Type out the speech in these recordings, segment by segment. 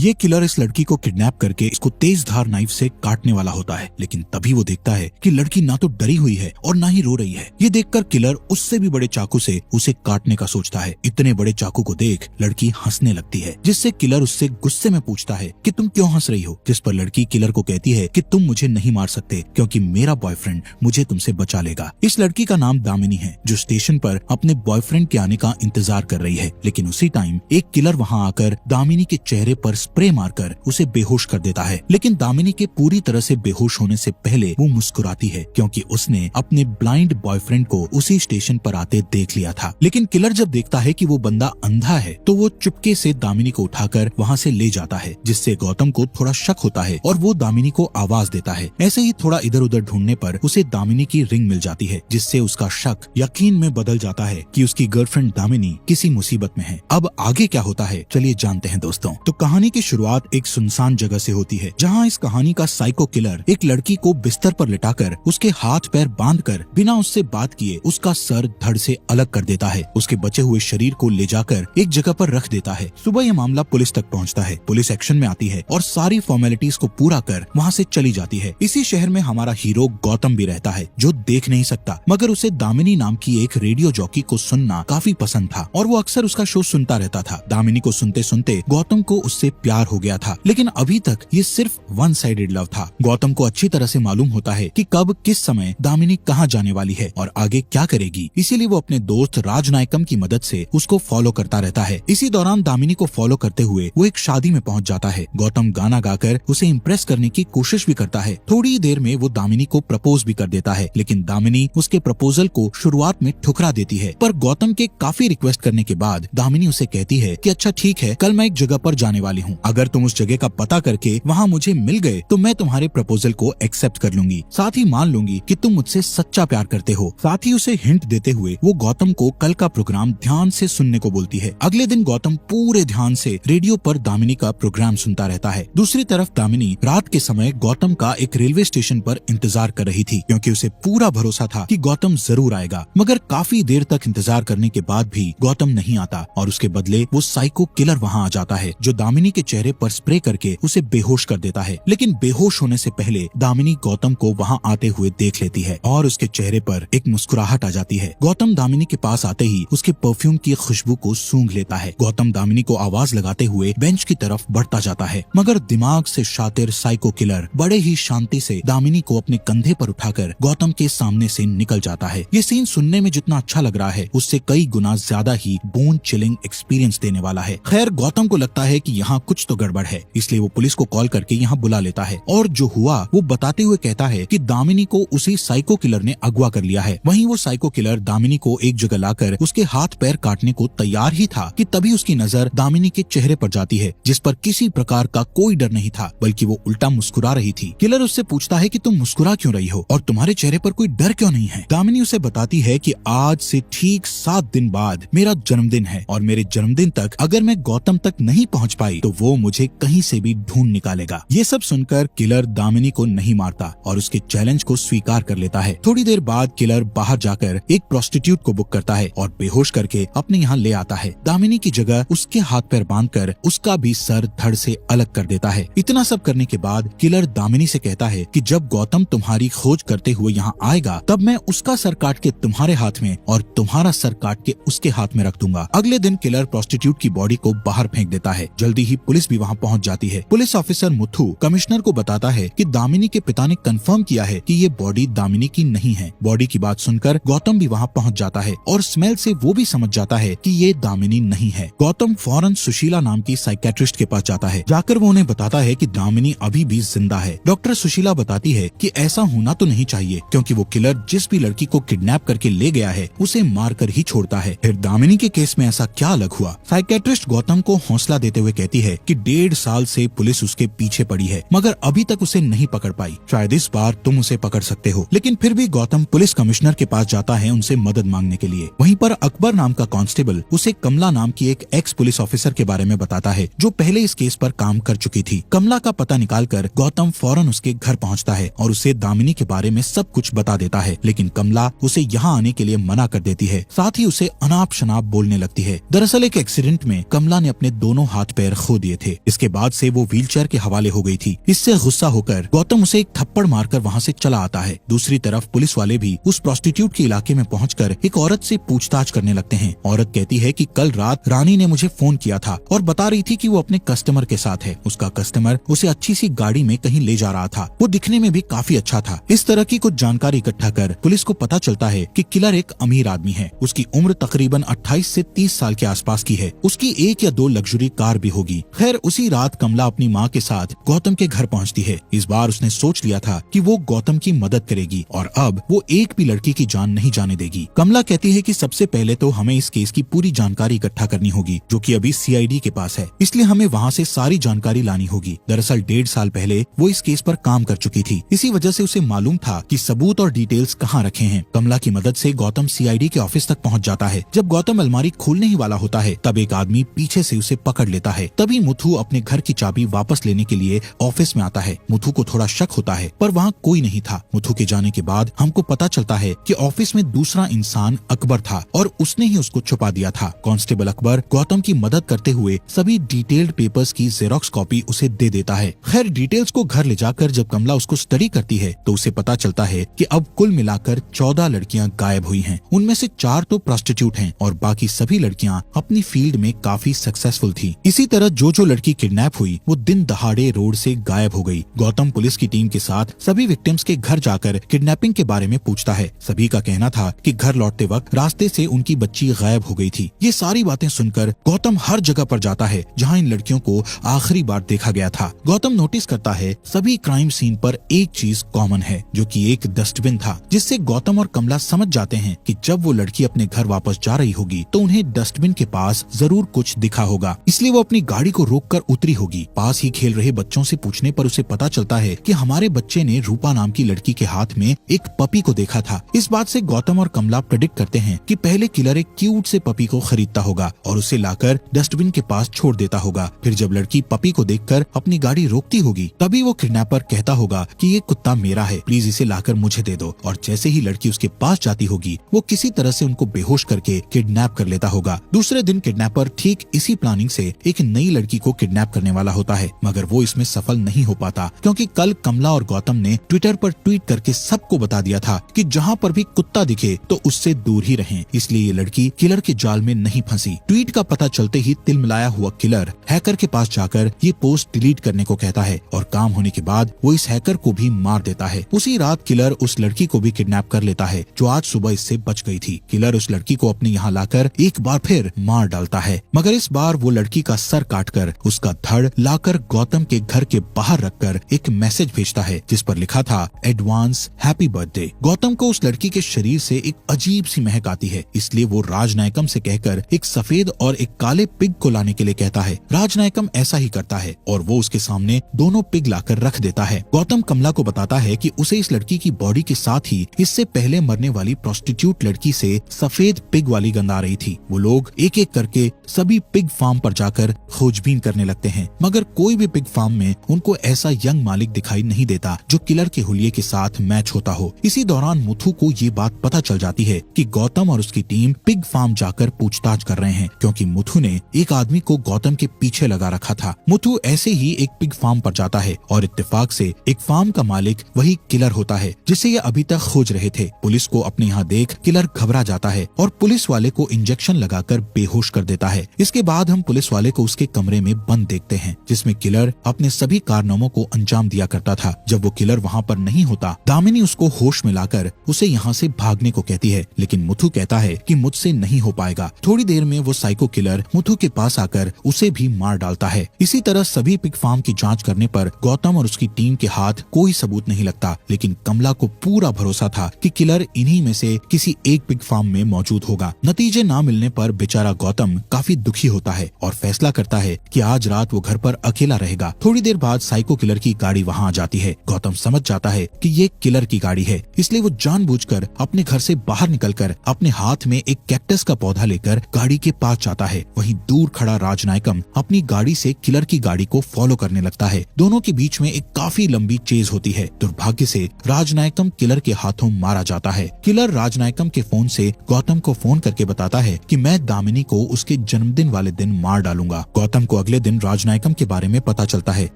ये किलर इस लड़की को किडनैप करके इसको तेज धार नाइफ से काटने वाला होता है, लेकिन तभी वो देखता है कि लड़की ना तो डरी हुई है और ना ही रो रही है। ये देखकर किलर उससे भी बड़े चाकू से उसे काटने का सोचता है। इतने बड़े चाकू को देख लड़की हंसने लगती है, जिससे किलर उससे गुस्से में पूछता है कि तुम क्यों हंस रही हो। जिस पर लड़की किलर को कहती है कि तुम मुझे नहीं मार सकते क्योंकि मेरा बॉयफ्रेंड मुझे तुमसे बचा लेगा। इस लड़की का नाम दामिनी है, जो स्टेशन पर अपने बॉयफ्रेंड के आने का इंतजार कर रही है। लेकिन उसी टाइम एक किलर वहाँ आकर दामिनी के चेहरे पर स्प्रे मारकर उसे बेहोश कर देता है। लेकिन दामिनी के पूरी तरह से बेहोश होने से पहले वो मुस्कुराती है, क्योंकि उसने अपने ब्लाइंड बॉयफ्रेंड को उसी स्टेशन पर आते देख लिया था। लेकिन किलर जब देखता है कि वो बंदा अंधा है तो वो चुपके से दामिनी को उठाकर वहाँ से ले जाता है, जिससे गौतम को थोड़ा शक होता है और वो दामिनी को आवाज देता है। ऐसे ही थोड़ा इधर उधर ढूंढने पर उसे दामिनी की रिंग मिल जाती है, जिससे उसका शक यकीन में बदल जाता है कि उसकी गर्लफ्रेंड दामिनी किसी मुसीबत में है। अब आगे क्या होता है चलिए जानते हैं दोस्तों। तो कहानी की शुरुआत एक सुनसान जगह से होती है, जहाँ इस कहानी का साइको किलर एक लड़की को बिस्तर पर लिटाकर उसके हाथ पैर बांधकर बिना उससे बात किए उसका सर धड़ से अलग कर देता है। उसके बचे हुए शरीर को ले जाकर एक जगह पर रख देता है। सुबह यह मामला पुलिस तक पहुँचता है। पुलिस एक्शन में आती है और सारी फॉर्मेलिटीज को पूरा कर वहाँ से चली जाती है। इसी शहर में हमारा हीरो गौतम भी रहता है, जो देख नहीं सकता, मगर उसे दामिनी नाम की एक रेडियो जॉकी को सुनना काफी पसंद था और वो अक्सर उसका शो सुनता रहता था। दामिनी को सुनते सुनते गौतम को उससे प्यार हो गया था, लेकिन अभी तक ये सिर्फ वन साइडेड लव था। गौतम को अच्छी तरह से मालूम होता है कि कब किस समय दामिनी कहाँ जाने वाली है और आगे क्या करेगी, इसीलिए वो अपने दोस्त राजनायकम की मदद से उसको फॉलो करता रहता है। इसी दौरान दामिनी को फॉलो करते हुए वो एक शादी में पहुंच जाता है। गौतम गाना गाकर उसे इम्प्रेस करने की कोशिश भी करता है। थोड़ी देर में वो दामिनी को प्रपोज भी कर देता है, लेकिन दामिनी उसके प्रपोजल को शुरुआत में ठुकरा देती है। पर गौतम के काफी रिक्वेस्ट करने के बाद दामिनी उसे कहती है कि अच्छा ठीक है, कल मैं एक जगह पर जाने वाली हूँ, अगर तुम उस जगह का पता करके वहाँ मुझे मिल गए तो मैं तुम्हारे प्रपोजल को एक्सेप्ट कर लूंगी, साथ ही मान लूंगी कि तुम मुझसे सच्चा प्यार करते हो। साथ ही उसे हिंट देते हुए वो गौतम को कल का प्रोग्राम ध्यान से सुनने को बोलती है। अगले दिन गौतम पूरे ध्यान से रेडियो पर दामिनी का प्रोग्राम सुनता रहता है। दूसरी तरफ दामिनी रात के समय गौतम का एक रेलवे स्टेशन पर इंतजार कर रही थी, क्योंकि उसे पूरा भरोसा था कि गौतम जरूर आएगा। मगर काफी देर तक इंतजार करने के बाद भी गौतम नहीं आता और उसके बदले वो साइको किलर वहाँ आ जाता है, जो दामिनी के चेहरे पर स्प्रे करके उसे बेहोश कर देता है। लेकिन बेहोश होने से पहले दामिनी गौतम को वहाँ आते हुए देख लेती है और उसके चेहरे पर एक मुस्कुराहट आ जाती है। गौतम दामिनी के पास आते ही उसके परफ्यूम की खुशबू को सूंघ लेता है। गौतम दामिनी को आवाज लगाते हुए बेंच की तरफ बढ़ता जाता है, मगर दिमाग से शातिर साइको किलर बड़े ही शांति से दामिनी को अपने कंधे पर उठाकर गौतम के सामने से निकल जाता है। ये सीन सुनने में जितना अच्छा लग रहा है, उससे कई गुना ज्यादा ही बोन चिलिंग एक्सपीरियंस देने वाला है। खैर गौतम को लगता है कि यहाँ कुछ तो गड़बड़ है, इसलिए वो पुलिस को कॉल करके यहाँ बुला लेता है और जो हुआ वो बताते हुए कहता है कि दामिनी को उसी साइको किलर ने अगवा कर लिया है। वहीं वो साइको किलर दामिनी को एक जगह लाकर उसके हाथ पैर काटने को तैयार ही था कि तभी उसकी नजर दामिनी के चेहरे पर जाती है, जिस पर किसी प्रकार का कोई डर नहीं था, बल्कि वो उल्टा मुस्कुरा रही थी। किलर उससे पूछता है कि तुम मुस्कुरा क्यों रही हो और तुम्हारे चेहरे पर कोई डर क्यों नहीं है। दामिनी उसे बताती है कि आज से ठीक 7 दिन बाद मेरा जन्मदिन है और मेरे जन्मदिन तक अगर मैं गौतम तक नहीं पहुंच पाई तो वो मुझे कहीं से भी ढूंढ निकालेगा। ये सब सुनकर किलर दामिनी को नहीं मारता और उसके चैलेंज को स्वीकार कर लेता है। थोड़ी देर बाद किलर बाहर जाकर एक प्रोस्टिट्यूट को बुक करता है और बेहोश करके अपने यहाँ ले आता है। दामिनी की जगह उसके हाथ पैर बांधकर उसका भी सर धड़ से अलग कर देता है। इतना सब करने के बाद किलर दामिनी से कहता है कि जब गौतम तुम्हारी खोज करते हुए यहाँ आएगा तब मैं उसका सर काट के तुम्हारे हाथ में और तुम्हारा सर काट के उसके हाथ में रख दूंगा। अगले दिन किलर प्रोस्टिट्यूट की बॉडी को बाहर फेंक देता है। जल्दी ही पुलिस भी वहाँ पहुँच जाती है। पुलिस ऑफिसर मुथु कमिश्नर को बताता है कि दामिनी के पिता ने कंफर्म किया है कि ये बॉडी दामिनी की नहीं है। बॉडी की बात सुनकर गौतम भी वहाँ पहुँच जाता है और स्मेल से वो भी समझ जाता है कि ये दामिनी नहीं है। गौतम फौरन सुशीला नाम की साइकेट्रिस्ट के पास जाता है। जाकर वो उन्हें बताता है कि दामिनी अभी भी जिंदा है। डॉक्टर सुशीला बताती है कि ऐसा होना तो नहीं चाहिए, क्योंकि वो किलर जिस भी लड़की को किडनैप करके ले गया है उसे मारकर ही छोड़ता है। फिर दामिनी के केस में ऐसा क्या अलग हुआ। साइकेट्रिस्ट गौतम को हौसला देते हुए कहती है कि 1.5 साल से पुलिस उसके पीछे पड़ी है, मगर अभी तक उसे नहीं पकड़ पाई। शायद इस बार तुम उसे पकड़ सकते हो। लेकिन फिर भी गौतम पुलिस कमिश्नर के पास जाता है उनसे मदद मांगने के लिए। वहीं पर अकबर नाम का कांस्टेबल उसे कमला नाम की एक एक्स पुलिस ऑफिसर के बारे में बताता है, जो पहले इस केस पर काम कर चुकी थी। कमला का पता निकालकर गौतम फौरन उसके घर पहुंचता है और उसे दामिनी के बारे में सब कुछ बता देता है। लेकिन कमला उसे यहाँ आने के लिए मना कर देती है, साथ ही उसे अनाप शनाप बोलने लगती है। दरअसल एक एक्सीडेंट में कमला ने अपने दोनों हाथ पैर खो दिए दिए थे। इसके बाद से वो व्हीलचेयर के हवाले हो गई थी। इससे गुस्सा होकर गौतम उसे एक थप्पड़ मारकर वहाँ से चला आता है। दूसरी तरफ पुलिस वाले भी उस प्रोस्टिट्यूट के इलाके में पहुंचकर एक औरत से पूछताछ करने लगते हैं। औरत कहती है कि कल रात रानी ने मुझे फोन किया था और बता रही थी कि वो अपने कस्टमर के साथ है। उसका कस्टमर उसे अच्छी सी गाड़ी में कहीं ले जा रहा था। वो दिखने में भी काफी अच्छा था। इस तरह की कुछ जानकारी इकट्ठा कर पुलिस को पता चलता है कि किलर एक अमीर आदमी है। उसकी उम्र तकरीबन 28 से 30 साल के आसपास की है। उसकी 1 या 2 लग्जरी कार भी होगी। खैर उसी रात कमला अपनी माँ के साथ गौतम के घर पहुँचती है। इस बार उसने सोच लिया था कि वो गौतम की मदद करेगी और अब वो एक भी लड़की की जान नहीं जाने देगी। कमला कहती है कि सबसे पहले तो हमें इस केस की पूरी जानकारी इकट्ठा करनी होगी, जो कि अभी सीआईडी के पास है, इसलिए हमें वहाँ से सारी जानकारी लानी होगी। दरअसल 1.5 साल पहले वो इस केस पर काम कर चुकी थी। इसी वजह से उसे मालूम था कि सबूत और डिटेल्स कहाँ रखे हैं। कमला की मदद से गौतम सीआईडी के ऑफिस तक पहुँच जाता है। जब गौतम अलमारी खोलने ही वाला होता है तब एक आदमी पीछे से उसे पकड़ लेता है। तभी मुथु अपने घर की चाबी वापस लेने के लिए ऑफिस में आता है। मुथु को थोड़ा शक होता है पर वहाँ कोई नहीं था। मुथु के जाने के बाद हमको पता चलता है कि ऑफिस में दूसरा इंसान अकबर था और उसने ही उसको छुपा दिया था। कांस्टेबल अकबर गौतम की मदद करते हुए सभी डिटेल्ड पेपर्स की जेरोक्स कॉपी उसे दे देता है। खैर डिटेल्स को घर ले जाकर जब कमला उसको स्टडी करती है तो उसे पता चलता है कि अब कुल मिलाकर 14 लड़कियां गायब हुई हैं। उनमें से 4 तो प्रोस्टिट्यूट हैं और बाकी सभी लड़कियां अपनी फील्ड में काफी सक्सेसफुल थी। इसी तरह जो लड़की किडनैप हुई वो दिन दहाड़े रोड से गायब हो गई। गौतम पुलिस की टीम के साथ सभी विक्टिम्स के घर जाकर किडनैपिंग के बारे में पूछता है। सभी का कहना था कि घर लौटते वक्त रास्ते से उनकी बच्ची गायब हो गई थी। ये सारी बातें सुनकर गौतम हर जगह पर जाता है जहाँ इन लड़कियों को आखिरी बार देखा गया था। गौतम नोटिस करता है सभी क्राइम सीन पर एक चीज कॉमन है, जो कि एक डस्टबिन था, जिससे गौतम और कमला समझ जाते हैं कि जब वो लड़की अपने घर वापस जा रही होगी तो उन्हें डस्टबिन के पास जरूर कुछ दिखा होगा, इसलिए वो अपनी गाड़ी को रोककर उतरी होगी। पास ही खेल रहे बच्चों से पूछने पर उसे पता चलता है कि हमारे बच्चे ने रूपा नाम की लड़की के हाथ में एक पपी को देखा था। इस बात से गौतम और कमला प्रेडिक्ट करते हैं कि पहले किलर एक क्यूट से पपी को खरीदता होगा और उसे लाकर डस्टबिन के पास छोड़ देता होगा। फिर जब लड़की पपी को देखकर अपनी गाड़ी रोकती होगी तभी वो किडनैपर कहता होगा कि ये कुत्ता मेरा है, प्लीज इसे लाकर मुझे दे दो। और जैसे ही लड़की उसके पास जाती होगी वो किसी तरह से उनको बेहोश करके किडनैप कर लेता होगा। दूसरे दिन किडनैपर ठीक इसी प्लानिंग से एक नई लड़की को किडनैप करने वाला होता है, मगर वो इसमें सफल नहीं हो पाता क्योंकि कल कमला और गौतम ने ट्विटर पर ट्वीट करके सबको बता दिया था कि जहाँ पर भी कुत्ता दिखे तो उससे दूर ही रहें। इसलिए ये लड़की किलर के जाल में नहीं फंसी। ट्वीट का पता चलते ही तिलमिलाया हुआ किलर हैकर के पास जाकर ये पोस्ट डिलीट करने को कहता है और काम होने के बाद वो इस हैकर को भी मार देता है। उसी रात किलर उस लड़की को भी किडनैप कर लेता है जो आज सुबह इससे बच गई थी। किलर उस लड़की को अपने यहाँ लाकर एक बार फिर मार डालता है, मगर इस बार वो लड़की का सर काटकर उसका धड़ लाकर गौतम के घर के बाहर रखकर एक मैसेज भेजता है जिस पर लिखा था एडवांस हैप्पी बर्थडे। गौतम को उस लड़की के शरीर से एक अजीब सी महक आती है, इसलिए वो राजनायकम से कहकर एक सफेद और एक काले पिग को लाने के लिए कहता है। राजनायकम ऐसा ही करता है और वो उसके सामने दोनों पिग लाकर रख देता है। गौतम कमला को बताता है कि उसे इस लड़की की बॉडी के साथ ही इससे पहले मरने वाली प्रोस्टिट्यूट लड़की से सफेद पिग वाली गंध आ रही थी। वो लोग एक एक करके सभी पिग फार्म पर जाकर खोजबीन करने लगते हैं, मगर कोई भी पिग फार्म में उनको ऐसा यंग मालिक दिखाई नहीं देता जो किलर के हुलिये के साथ मैच होता हो। इसी दौरान मुथु को ये बात पता चल जाती है कि गौतम और उसकी टीम पिग फार्म जाकर पूछताछ कर रहे हैं क्योंकि मुथु ने एक आदमी को गौतम के पीछे लगा रखा था। मुथु ऐसे ही एक पिग फार्म पर जाता है और इत्तेफाक से एक फार्म का मालिक वही किलर होता है जिसे ये अभी तक खोज रहे थे। पुलिस को अपने यहाँ देख किलर घबरा जाता है और पुलिस वाले को इंजेक्शन लगाकर बेहोश कर देता है। इसके बाद हम पुलिस वाले को उसके कमरे में बंद देखते हैं जिसमें किलर अपने सभी कारनामों को अंजाम दिया करता था। जब वो किलर वहाँ पर नहीं होता, दामिनी उसको होश में लाकर उसे यहाँ से भागने को कहती है, लेकिन मुथु कहता है कि मुझसे नहीं हो पाएगा। थोड़ी देर में वो साइको किलर मुथु के पास आकर उसे भी मार डालता है। इसी तरह सभी पिग फार्म की जांच करने पर गौतम और उसकी टीम के हाथ कोई सबूत नहीं लगता, लेकिन कमला को पूरा भरोसा था कि किलर इन्हीं में से किसी एक पिग फार्म में मौजूद होगा। नतीजे ना मिलने पर बेचारा गौतम काफी दुखी होता है और फैसला करता है कि आज रात वो घर पर अकेला रहेगा। थोड़ी देर बाद साइको किलर की गाड़ी वहाँ आ जाती है। गौतम समझ जाता है कि ये किलर की गाड़ी है, इसलिए वो जानबूझकर अपने घर से बाहर निकलकर अपने हाथ में एक कैक्टस का पौधा लेकर गाड़ी के पास जाता है। वहीं दूर खड़ा राजनायकम अपनी गाड़ी से किलर की गाड़ी को फॉलो करने लगता है। दोनों के बीच में एक काफी लंबी चेज होती है। दुर्भाग्य से राजनायकम किलर के हाथों मारा जाता है। किलर राजनायकम के फोन से गौतम को फोन करके बताता है कि मैं दामिनी को उसके जन्मदिन वाले दिन मार डालूंगा। गौतम को अगले दिन राजनायकम के बारे में पता चलता है।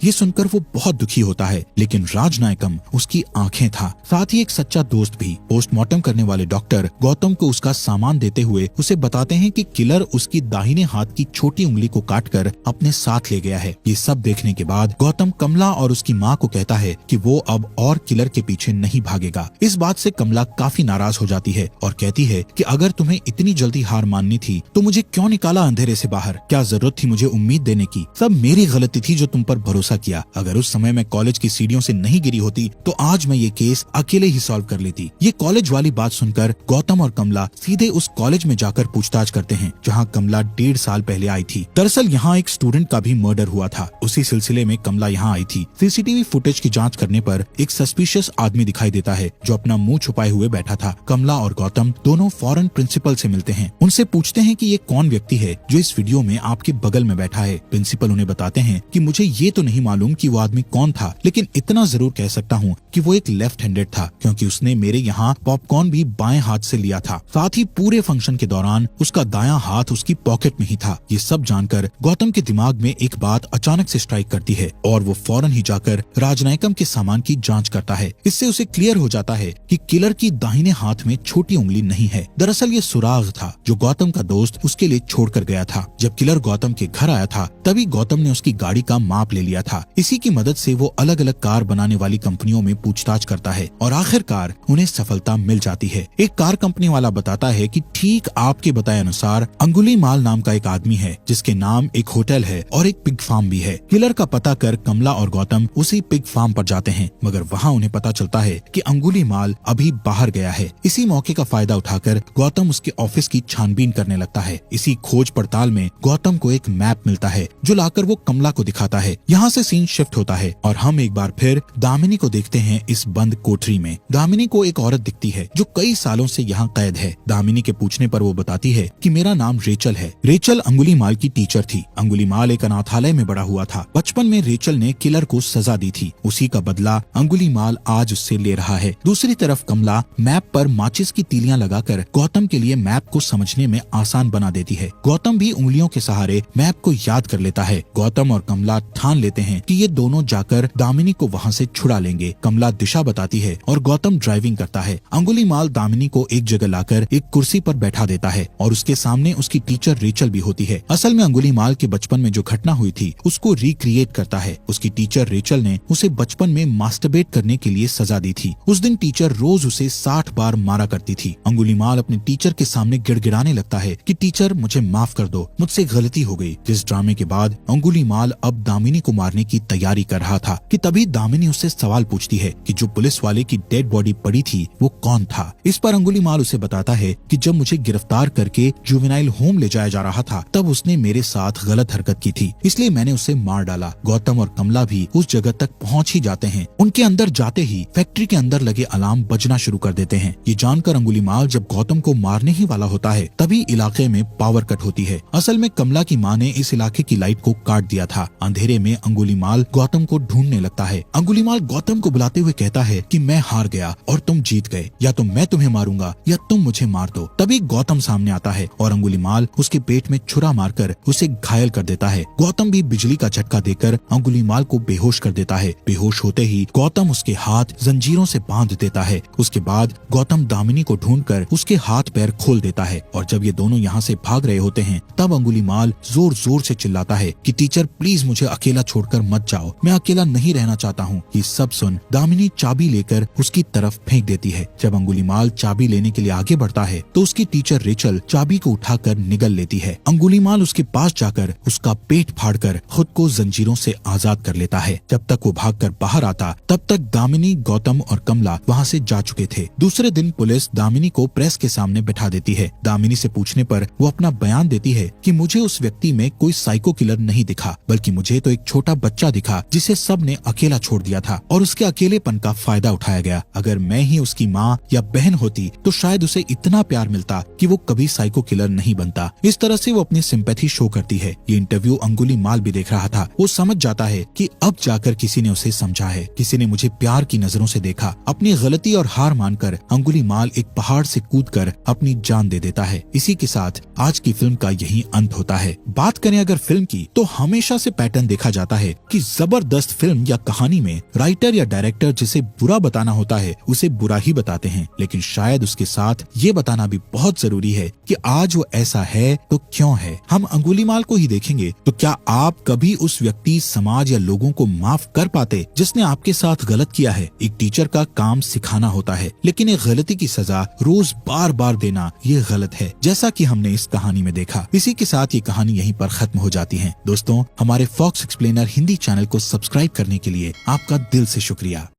ये सुनकर वो बहुत दुखी होता है, लेकिन राजनायकम उसकी आंखें था, साथ ही एक सच्चा दोस्त भी। पोस्टमार्टम करने वाले डॉक्टर गौतम को उसका सामान देते हुए उसे बताते हैं कि किलर उसकी दाहिने हाथ की छोटी उंगली को काटकर अपने साथ ले गया है। ये सब देखने के बाद गौतम कमला और उसकी माँ को कहता है कि वो अब और किलर के पीछे नहीं भागेगा। इस बात से कमला काफी नाराज हो जाती है और कहती है कि अगर तुम्हें इतनी जल्दी हार माननी थी तो मुझे क्यों निकाला अंधेरे से बाहर? क्या जरूरत थी मुझे उम्मीद देने की? सब मेरी गलती थी जो तुम पर भरोसा किया। अगर उस समय मैं कॉलेज की सीढ़ियों से नहीं गिरी होती तो आज मैं ये केस अकेले ही सॉल्व कर लेती। ये कॉलेज वाली बात सुनकर गौतम और कमला सीधे उस कॉलेज में जाकर पूछताछ करते हैं जहाँ कमला 1.5 साल पहले आई थी। दरअसल यहाँ एक स्टूडेंट का भी मर्डर हुआ था। उसी सिलसिले में कमला यहाँ आई थी। सीसीटीवी फुटेज की जांच करने पर एक सस्पिशियस आदमी दिखाई देता है जो अपना मुंह छुपाए हुए बैठा था। कमला और गौतम दोनों फौरन प्रिंसिपल से मिलते हैं। उनसे पूछते हैं कि ये कौन व्यक्ति है जो इस वीडियो में आपके बगल में बैठा है। प्रिंसिपल उन्हें बताते हैं कि मुझे ये तो नहीं मालूम कि वो आदमी कौन था, लेकिन इतना जरूर कह सकता हूँ कि वो एक लेफ्ट हैंडेड था, क्योंकि उसने मेरे यहाँ पॉपकॉर्न भी बाएं हाथ से लिया था। साथ ही पूरे फंक्शन के दौरान उसका दायां हाथ उसकी पॉकेट में ही था। ये सब जानकर गौतम के दिमाग में एक बात अचानक से स्ट्राइक करती है और वो फौरन ही जाकर राजनायकम के सामान की जांच करता है। इससे उसे क्लियर हो जाता है कि किलर की दाहिने हाथ में छोटी उंगली नहीं है। दरअसल ये सुराग था जो गौतम का दोस्त उसके लिए छोड़कर गया था। जब किलर गौतम के घर आया था तभी गौतम ने उसकी गाड़ी का माप ले लिया था। इसी की मदद से वो अलग अलग कार बनाने वाली कंपनियों में पूछताछ करता है और आखिरकार उन्हें सफलता मिल जाती है। एक कार कंपनी वाला बताता है कि ठीक आपके बताए अनुसार अंगुलीमाल नाम का एक आदमी है जिसके नाम एक होटल है और एक पिग फार्म भी है। किलर का पता कर कमला और गौतम उसी पिग फार्म पर जाते हैं, मगर वहाँ उन्हें पता चलता है कि अंगुलीमाल अभी बाहर गया है। इसी मौके का फायदा उठाकर गौतम उसके ऑफिस की छानबीन करने लगता है। इसी खोज पड़ताल में गौतम को एक मैप मिलता है जो लाकर वो कमला को दिखाता है। यहाँ से सीन शिफ्ट होता है और हम एक बार फिर दामिनी को देखते हैं इस बंद कोठरी में। दामिनी को एक औरत दिखती है जो कई सालों से यहाँ कैद है। दामिनी के पूछने पर वो बताती है कि मेरा नाम रेचल है। रेचल अंगुलीमाल की टीचर थी। अंगुलीमाल एक अनाथालय में बड़ा हुआ था। बचपन में रेचल ने किलर को सजा दी थी। उसी का बदला अंगुलीमाल आज उससे ले रहा है। दूसरी तरफ कमला मैप पर माचिस की तीलियां लगाकर गौतम के लिए मैप को समझने में आसान बना देती है। गौतम भी उंगलियों के सहारे मैप को याद कर लेता है। गौतम और कमला ठान लेते हैं कि ये दोनों जाकर दामिनी को वहाँ से छुड़ा लेंगे। कमला दिशा बताती है और गौतम ड्राइविंग करता है। अंगुलीमाल दामिनी को एक जगह लाकर एक कुर्सी पर बैठा देता है और उसके सामने उसकी टीचर रेचल भी होती है। असल में अंगुलीमाल के बचपन में जो घटना हुई थी उसको रिक्रिएट करता है। उसकी टीचर रेचल ने उसे बचपन में मास्टरबेट करने के लिए सजा दी थी। उस दिन टीचर रोज उसे 60 बार मारा करती थी। अंगुलीमाल अपने टीचर के सामने गिड़गिड़ाने लगता है कि टीचर मुझे माफ कर दो, मुझसे गलती हो गई। जिस ड्रामे के बाद अंगुलीमाल अब दामिनी को मारने की तैयारी कर रहा था कि तभी दामिनी उससे सवाल पूछती है कि जो पुलिस वाले की डेड बॉडी पड़ी थी वो कौन था। इस पर अंगुलीमाल उसे बताता है कि जब मुझे गिरफ्तार करके जुवेनाइल होम ले जाया जा रहा था तब उसने मेरे साथ गलत हरकत की थी, इसलिए मैंने उसे मार डाला। गौतम और कमला भी उस जगह तक पहुंच ही जाते हैं। उनके अंदर जाते ही फैक्ट्री के अंदर लगे अलार्म बजना शुरू कर देते हैं। ये जानकर अंगुलीमाल जब गौतम को मारने ही वाला होता है तभी इलाके में पावर कट होती है। असल में कमला की माँ ने इस इलाके की लाइट को काट दिया था। अंधेरे में अंगुलीमाल गौतम को ढूंढने लगता है। अंगुलीमाल गौतम को बुलाते हुए कहता है कि मैं हार गया और तुम जीत गए, या तो मैं तुम्हें मारूंगा या तुम मुझे मार दो। तभी गौतम सामने आता है और अंगुलीमाल उसके पेट में छुरा मारकर उसे घायल कर देता है। गौतम भी बिजली का झटका देकर अंगुलीमाल को बेहोश कर देता है। बेहोश होते ही गौतम उसके हाथ जंजीरों से बांध देता है। उसके बाद गौतम दामिनी को ढूंढकर उसके हाथ पैर खोल देता है और जब ये दोनों यहाँ से भाग रहे होते हैं तब अंगुलीमाल जोर जोर से चिल्लाता है कि टीचर प्लीज मुझे अकेला छोड़कर मत जाओ, मैं अकेला नहीं रहना चाहता हूँ। ये सब सुन दामिनी चाबी लेकर उसकी तरफ फेंक देती है। जब अंगुलीमाल चाबी लेने के लिए आगे बढ़ता है तो उसकी टीचर रेचल चाबी को उठाकर निगल लेती है। अंगुलीमाल उसके पास जाकर उसका पेट फाड़कर खुद को जंजीरों से आजाद कर लेता है। जब तक वो भागकर बाहर आता तब तक दामिनी, गौतम और कमला वहाँ से जा चुके थे। दूसरे दिन पुलिस दामिनी को प्रेस के सामने बैठा देती है। दामिनी से पूछने पर वो अपना बयान देती है कि मुझे उस व्यक्ति में कोई साइको किलर नहीं दिखा, बल्कि मुझे तो एक छोटा बच्चा दिखा जिसे सब ने अकेला छोड़ दिया था और उसके अकेलेपन का फायदा उठाया गया। अगर मैं ही उसकी माँ या बहन होती तो शायद उसे इतना प्यार मिलता कि वो कभी साइको किलर नहीं बनता। इस तरह से वो अपनी सिंपैथी शो करती है। ये इंटरव्यू अंगुलीमाल भी देख रहा था। वो समझ जाता है कि अब जाकर किसी ने उसे समझा है, किसी ने मुझे प्यार की नजरों से देखा। अपनी गलती और हार मानकर अंगुलीमाल एक पहाड़ से कूदकर अपनी जान दे देता है। इसी के साथ आज की फिल्म का यही अंत होता है। बात करें अगर फिल्म की तो हमेशा से पैटर्न देखा जाता है कि जबरदस्त फिल्म या कहानी में राइटर या डायरेक्टर जिसे बुरा बताना होता है उसे बुरा ही बताते हैं, लेकिन शायद उसके साथ ये बताना भी बहुत जरूरी है कि आज वो ऐसा है तो क्यों है। हम अंगुलीमाल को ही देखेंगे तो क्या आप कभी उस व्यक्ति, समाज या लोगों को माफ कर पाते जिसने आपके साथ गलत किया है? एक टीचर का काम सिखाना होता है, लेकिन एक गलती की सजा रोज बार बार देना ये गलत है, जैसा कि हमने इस कहानी में देखा। इसी के साथ ये कहानी यहीं पर खत्म हो जाती है। दोस्तों, हमारे फॉक्स एक्सप्लेनर हिंदी चैनल को सब्सक्राइब करने के लिए आपका दिल से शुक्रिया।